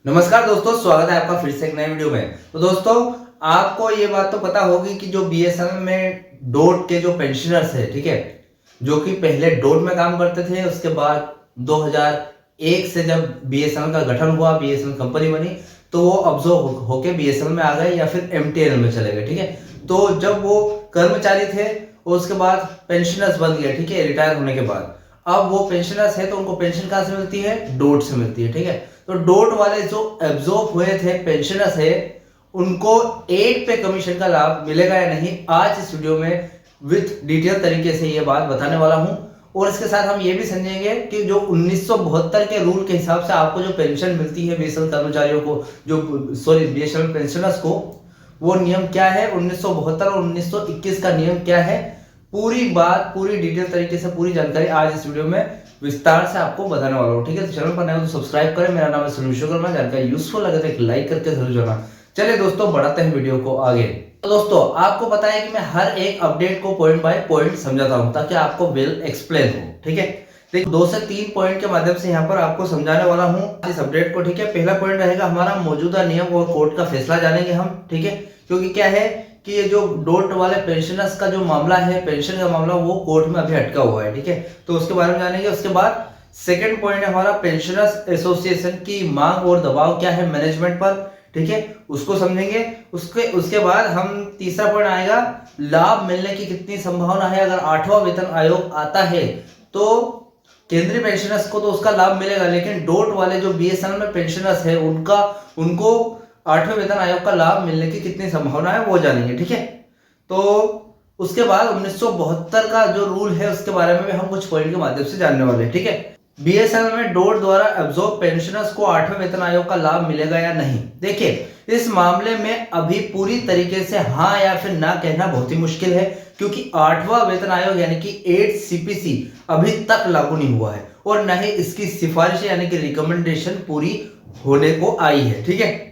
नमस्कार दोस्तों, स्वागत है आपका फिर से एक नए वीडियो में। तो दोस्तों, आपको ये बात तो पता होगी कि जो बीएसएनएल में डोट के जो पेंशनर्स है, ठीक है, जो कि पहले डोट में काम करते थे, उसके बाद 2001 से जब बीएसएनएल का गठन हुआ, बीएसएनएल कंपनी बनी, तो वो अब्जॉर्ब होके बीएसएनएल में आ गए या फिर एमटीएनएल में चले गए, ठीक है। तो जब वो कर्मचारी थे, उसके बाद पेंशनर्स बन गए, ठीक है, रिटायर होने के बाद। अब वो पेंशनर्स है तो उनको पेंशन कहाँ से मिलती है? डोट से मिलती है, ठीक है। तो डोट वाले जो एब्जॉर्ब हुए थे पेंशनर्स है, उनको 8 पे कमीशन का लाभ मिलेगा या नहीं, आज इस वीडियो में विथ डिटेल तरीके से ये बात बताने वाला हूं। और इसके साथ हम ये भी समझेंगे कि जो 1972 के रूल के हिसाब से आपको जो पेंशन मिलती है बीएसएनएल कर्मचारियों को, जो सॉरी बीएसएनएल पेंशनर्स को, वो नियम क्या है, 1972 और 1921 का नियम क्या है, पूरी बात पूरी डिटेल तरीके से पूरी जानकारी आज इस वीडियो में विस्तार से आपको बताने वाला हूँ, ठीक है। तो चैनल पर नए हो तो सब्सक्राइब करें। मेरा नाम है सुनील विश्वकर्मा। जानकारी यूजफुल लगे तो एक लाइक करके जरूर जाना। चलिए दोस्तों, बढ़ाते हैं वीडियो को आगे। तो दोस्तों, आपको पता है कि मैं हर एक अपडेट को पॉइंट बाय पॉइंट समझाता हूँ ताकि आपको वेल एक्सप्लेन हो, ठीक है। देखो, 2 से 3 पॉइंट के माध्यम से यहाँ पर आपको समझाने वाला हूँ इस अपडेट को, ठीक है। पहला पॉइंट रहेगा हमारा मौजूदा नियम और कोर्ट का फैसला जानेंगे हम, ठीक है। क्योंकि क्या है कि ये जो डोट वाले पेंशनर्स का जो मामला है, पेंशन का मामला, वो कोर्ट में अभी अटका हुआ है, ठीक है। तो उसके बारे में जानेंगे। उसके बाद सेकंड पॉइंट है हमारा पेंशनर्स एसोसिएशन की मांग और दबाव क्या है मैनेजमेंट पर, ठीक है, उसको समझेंगे। उसके बाद हम तीसरा पॉइंट आएगा लाभ मिलने की कितनी संभावना है। अगर 8वां वेतन आयोग आता है तो केंद्रीय पेंशनर्स को तो उसका लाभ मिलेगा, लेकिन डोट वाले जो बीएसएनएल में पेंशनर्स है उनको 8वें वेतन आयोग का लाभ मिलने की कितनी संभावना है वो जानेंगे, ठीक है। तो उसके बाद 1972 का जो रूल है उसके बारे में भी हम कुछ पॉइंट के माध्यम से जानने वाले हैं, ठीक है। बीएसएनएल में डोट द्वारा एब्जॉर्ब पेंशनर्स को 8वें वेतन आयोग का लाभ मिलेगा या नहीं। देखिए, इस मामले में अभी पूरी तरीके से हाँ या फिर ना कहना बहुत ही मुश्किल है, क्योंकि 8वां वेतन आयोग यानी कि 8 सीपीसी अभी तक लागू नहीं हुआ है और न ही इसकी सिफारिश यानी कि रिकमेंडेशन पूरी होने को आई है, ठीक है।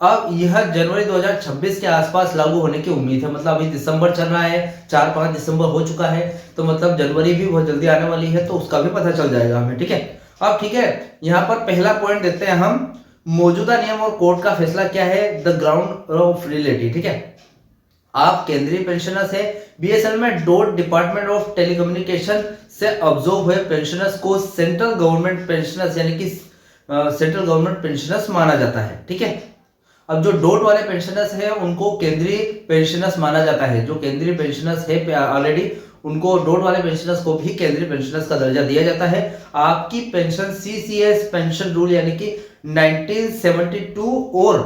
अब यह जनवरी 2026 के आसपास लागू होने की उम्मीद है। मतलब अभी दिसंबर चल रहा है, 4-5 दिसंबर हो चुका है, तो मतलब जनवरी भी बहुत जल्दी आने वाली है, तो उसका भी पता चल जाएगा हमें, ठीक है। अब ठीक है, यहाँ पर पहला पॉइंट देते हैं हम, मौजूदा नियम और कोर्ट का फैसला क्या है, द ग्राउंड ऑफ रियलिटी, ठीक है। आप केंद्रीय पेंशनर्स है, बीएसएनएल में डोट डिपार्टमेंट ऑफ टेलीकम्युनिकेशन से ऑब्जॉर्व हुए पेंशनर्स को सेंट्रल गवर्नमेंट पेंशनर्स यानी कि सेंट्रल गवर्नमेंट पेंशनर्स माना जाता है, ठीक है। अब जो डोट वाले पेंशनर्स है उनको केंद्रीय पेंशनर्स माना जाता है। जो केंद्रीय पेंशनर्स है ऑलरेडी, उनको डोट वाले पेंशनर्स को भी केंद्रीय पेंशनर्स का दर्जा दिया जाता है। आपकी पेंशन सीसीएस पेंशन रूल यानी कि 1972 और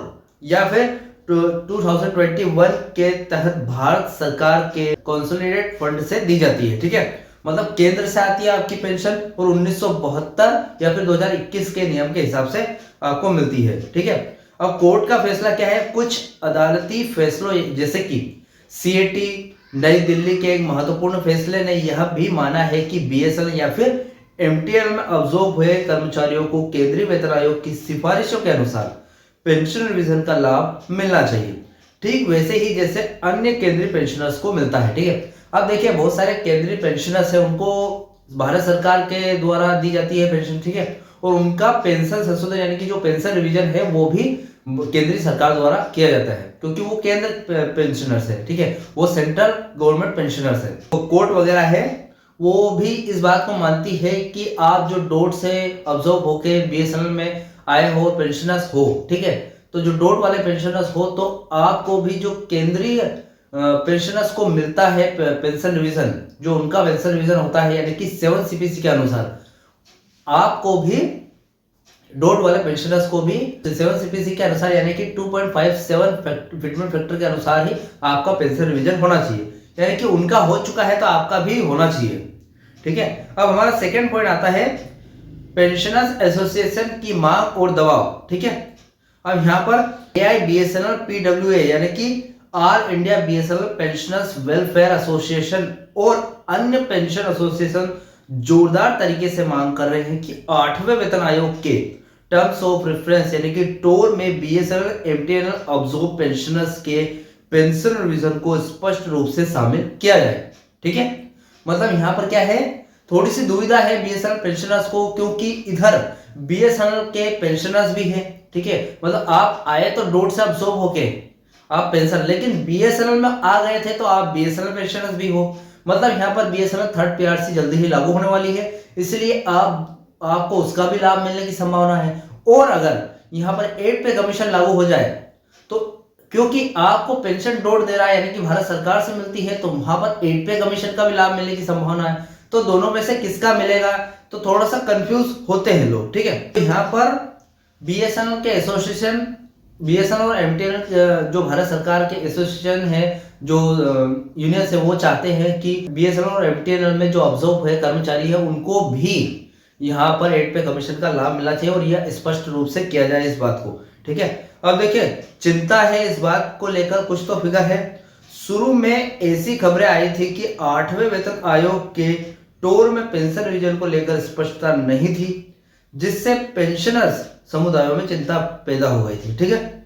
या फिर 2021 के तहत भारत सरकार के कंसोलिडेटेड फंड से दी जाती है, ठीक है। मतलब केंद्र से आती है आपकी पेंशन और 1972 या फिर 2021 के नियम के हिसाब से आपको मिलती है, ठीक है। अब कोर्ट का फैसला क्या है, कुछ अदालती फैसलों जैसे कि सीएटी नई दिल्ली के एक महत्वपूर्ण फैसले ने यह भी माना है कि बीएसएनएल या फिर एमटीएनएल में अब्जॉर्ब हुए कर्मचारियों को केंद्रीय वेतन आयोग की सिफारिशों के अनुसार पेंशन रिवीजन का लाभ मिलना चाहिए, ठीक वैसे ही जैसे अन्य केंद्रीय पेंशनर्स को मिलता है, ठीक है। अब देखिए, बहुत सारे केंद्रीय पेंशनर्स है, उनको भारत सरकार के द्वारा दी जाती है पेंशन, ठीक है, और उनका पेंशन संशोधन यानी कि जो पेंशन रिवीजन है वो भी केंद्रीय सरकार द्वारा किया जाता है, क्योंकि वो केंद्र पेंशनर्स है, ठीक है, वो सेंट्रल गवर्नमेंट पेंशनर्स है। तो कोर्ट वगैरह है वो भी इस बात को मानती है कि आप जो डोट से ऑब्जॉर्व होके बीएसएनएल में आए हो, पेंशनर्स हो, ठीक है, तो जो डोट वाले पेंशनर्स हो तो आपको भी जो केंद्रीय पेंशनर्स को मिलता है पेंशन रिवीजन, जो उनका पेंशन रिवीजन होता है यानी कि 7 सीपीसी के अनुसार, आपको भी डोट वाले पेंशनर्स को भी 7 सीपीसी के अनुसार यानी कि 2.57 फिटमेंट फैक्टर के अनुसार ही आपका पेंशन रिवीजन होना चाहिए। यानी कि उनका हो चुका है तो आपका भी होना चाहिए, ठीक है। अब हमारा सेकंड पॉइंट आता है पेंशनर्स एसोसिएशन की मांग और दबाव, ठीक है। अब यहाँ पर एआईबीएसएनएल पीडब्ल्यूए यानी कि all India BSNL pensioners welfare association और अन्य पेंशन एसोसिएशन जोरदार तरीके से मांग कर रहे हैं कि 8वें वेतन आयोग के टर्म्स ऑफ रेफरेंस यानी कि टोर में बीएसएनएल एमटीएनएल ऑब्जॉर्ब पेंशनर्स के पेंशन रिवीजन को स्पष्ट रूप से शामिल किया जाए, ठीक है। मतलब यहाँ पर क्या है, थोड़ी सी दुविधा है बीएसएनएल पेंशनर्स को, क्योंकि इधर बीएसएनएल के पेंशनर्स भी है, ठीक है। मतलब आप आए तो डोट से अब्सॉर्ब होके आप पेंशन, लेकिन बीएसएनएल में आ गए थे तो आप बीएसएनएल पेंशनर्स भी हो। मतलब यहाँ पर बीएसएनएल थर्ड पीआरसी जल्दी ही लागू होने वाली है, इसलिए आपको उसका भी लाभ मिलने की संभावना है। और अगर यहाँ पर 8 पे कमीशन लागू हो जाए तो, क्योंकि आपको पेंशन डोट दे रहा है यानी कि भारत सरकार से मिलती है, तो वहां पर 8 पे कमीशन का भी लाभ मिलने की संभावना है। तो दोनों में से किसका मिलेगा, तो थोड़ा सा कंफ्यूज होते हैं लोग, ठीक है। तो यहाँ पर बीएसएनएल के एसोसिएशन, बीएसएनएल और एमटीएनएल जो भारत सरकार के एसोसिएशन है, जो यूनियन है, वो चाहते हैं कि बीएसएनएल और एमटीएनएल में जो ऑब्जर्व है कर्मचारी है उनको भी यहाँ पर 8 पे कमीशन का लाभ मिलना चाहिए, और यह स्पष्ट रूप से किया जाए इस बात को, ठीक है। अब देखिए चिंता है इस बात को लेकर, कुछ तो फिगर है। शुरू में ऐसी खबरें आई थी कि 8वें वेतन आयोग के टोर में पेंशन रिवीजन को लेकर स्पष्टता नहीं थी, जिससे पेंशनर्स समुदायों में चिंता पैदा हो गई थी, ठीक है।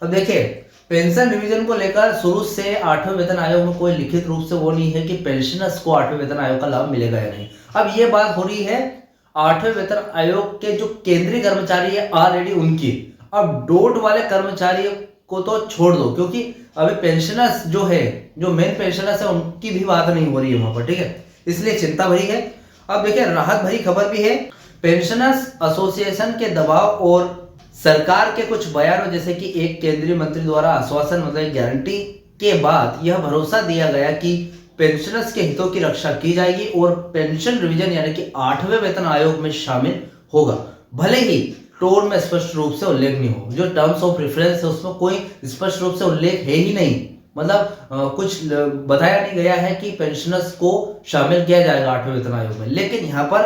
अब देखिए पेंशन रिवीजन को लेकर शुरू से 8वें वेतन आयोग में कोई लिखित रूप से वो नहीं है कि पेंशनर्स को 8वें वेतन आयोग का लाभ मिलेगा या नहीं। अब ये बात हो रही है 8वें वेतन आयोग के जो केंद्रीय कर्मचारी है ऑलरेडी उनकी, अब डोट वाले कर्मचारी को तो छोड़ दो, क्योंकि अभी पेंशनर्स जो है, जो मेन पेंशनर्स है, उनकी भी बात नहीं हो रही है वहां पर, ठीक है। इसलिए चिंता भरी है। अब देखिए राहत भरी खबर भी है। पेंशनर्स एसोसिएशन के दबाव और सरकार के कुछ बयानों, जैसे कि एक केंद्रीय मंत्री द्वारा आश्वासन मतलब गारंटी के बाद यह भरोसा दिया गया कि पेंशनर्स के हितों की रक्षा की जाएगी और पेंशन रिवीजन यानी कि 8वें वेतन आयोग में शामिल होगा, भले ही टोर में स्पष्ट रूप से उल्लेख नहीं हो। जो टर्म्स ऑफ रेफरेंस है उसमें कोई स्पष्ट रूप से उल्लेख है ही नहीं, मतलब कुछ बताया नहीं गया है कि पेंशनर्स को शामिल किया जाएगा 8वें वेतन आयोग में। लेकिन यहाँ पर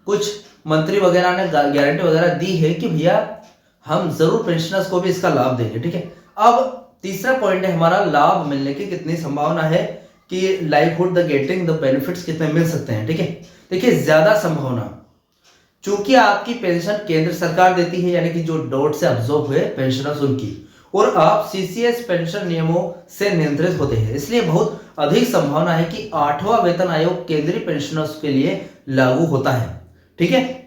कुछ मंत्री वगैरह ने गारंटी वगैरह दी है कि भैया हम जरूर पेंशनर्स को भी इसका लाभ देंगे, ठीक है। अब तीसरा पॉइंट है हमारा, लाभ मिलने की कितनी संभावना है, कि livelihood the getting the benefits कितने मिल सकते हैं, ठीक है। देखिए ज्यादा संभावना, चूंकि आपकी पेंशन केंद्र सरकार देती है यानी कि जो डोट से अब्जॉर्ब हुए पेंशनर्स उनकी, और आप सीसीएस पेंशन नियमों से नियंत्रित होते हैं, इसलिए बहुत अधिक संभावना है कि 8वां वेतन आयोग केंद्रीय पेंशनर्स के लिए लागू होता है, ठीक है।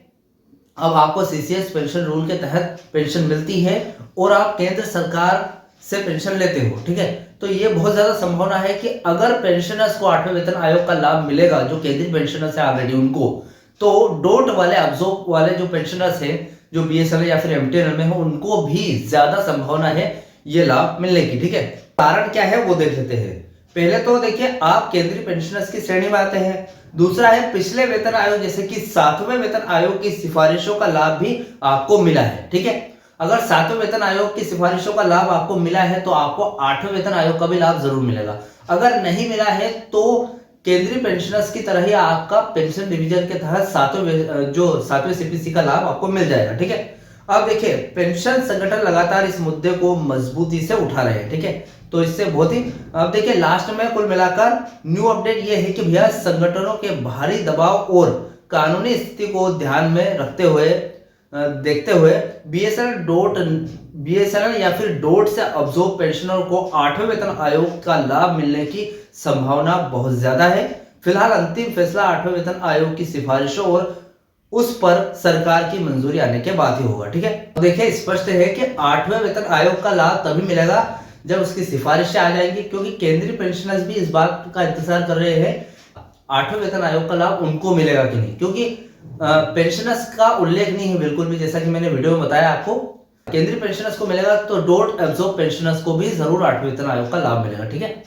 अब आपको सीसीएस पेंशन रूल के तहत पेंशन मिलती है और आप केंद्र सरकार से पेंशन लेते हो, ठीक है। तो ये बहुत ज्यादा संभावना है कि अगर पेंशनर्स को 8वें वेतन आयोग का लाभ मिलेगा, जो केंद्रीय पेंशनर्स है ऑलरेडी उनको, तो डोट वाले अब्जॉर्ब वाले जो पेंशनर्स हैं, जो बीएसएनएल या फिर एमटीएनएल में हो, उनको भी ज्यादा संभावना है ये लाभ मिलने की, ठीक है। कारण क्या है वो देख लेते हैं। पहले तो देखिए आप केंद्रीय पेंशनर्स की श्रेणी में आते हैं। दूसरा है पिछले वेतन आयोग जैसे कि 7वें वेतन आयोग की सिफारिशों का लाभ भी आपको मिला है, ठीक है। अगर 7वें वेतन आयोग की सिफारिशों का लाभ आपको मिला है तो आपको 8वें वेतन आयोग का भी लाभ जरूर मिलेगा। अगर नहीं मिला है तो केंद्रीय पेंशनर्स की तरह ही आपका पेंशन डिवीजन के तहत 7वें सीपीसी का लाभ आपको मिल जाएगा, ठीक है। अब देखिए पेंशन संगठन लगातार इस मुद्दे को मजबूती से उठा रहे हैं, ठीक है। तो इससे बहुत ही, अब देखिए लास्ट में कुल मिलाकर न्यू अपडेट ये है कि भैया संगठनों के भारी दबाव और कानूनी स्थिति को ध्यान में रखते हुए देखते हुए बीएसएनएल या फिर डोट से अब्जॉर्ब पेंशनर को 8वें वेतन आयोग का लाभ मिलने की संभावना बहुत ज्यादा है। फिलहाल अंतिम फैसला 8वें वेतन आयोग की सिफारिशों और उस पर सरकार की मंजूरी आने के बाद ही होगा, ठीक है। देखिए स्पष्ट है कि 8वें वेतन आयोग का लाभ तभी मिलेगा जब उसकी सिफारिशें आ जाएंगी, क्योंकि केंद्रीय पेंशनर्स भी इस बात का इंतजार कर रहे हैं 8वें वेतन आयोग का लाभ उनको मिलेगा कि नहीं, क्योंकि पेंशनर्स का उल्लेख नहीं है बिल्कुल भी, जैसा कि मैंने वीडियो में बताया आपको। केंद्रीय पेंशनर्स को मिलेगा तो डोट एब्जॉर्ब पेंशनर्स को भी जरूर 8वें वेतन आयोग का लाभ मिलेगा, ठीक है।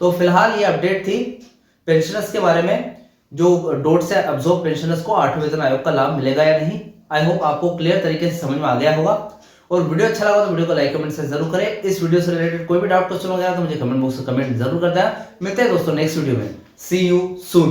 तो फिलहाल ये अपडेट थी पेंशनर्स के बारे में, जो डोट से एब्जॉर्ब पेंशनर्स को 8वें वेतन आयोग का लाभ मिलेगा या नहीं। आई होप आपको क्लियर तरीके से समझ में आ गया होगा, और वीडियो अच्छा लगा तो वीडियो को लाइक कमेंट से जरूर करें। इस वीडियो से रिलेटेड कोई भी डाउट क्वेश्चन हो गया तो मुझे कमेंट बॉक्स में कमेंट जरूर कर देना। मिलते हैं दोस्तों नेक्स्ट वीडियो में। सी यू सून।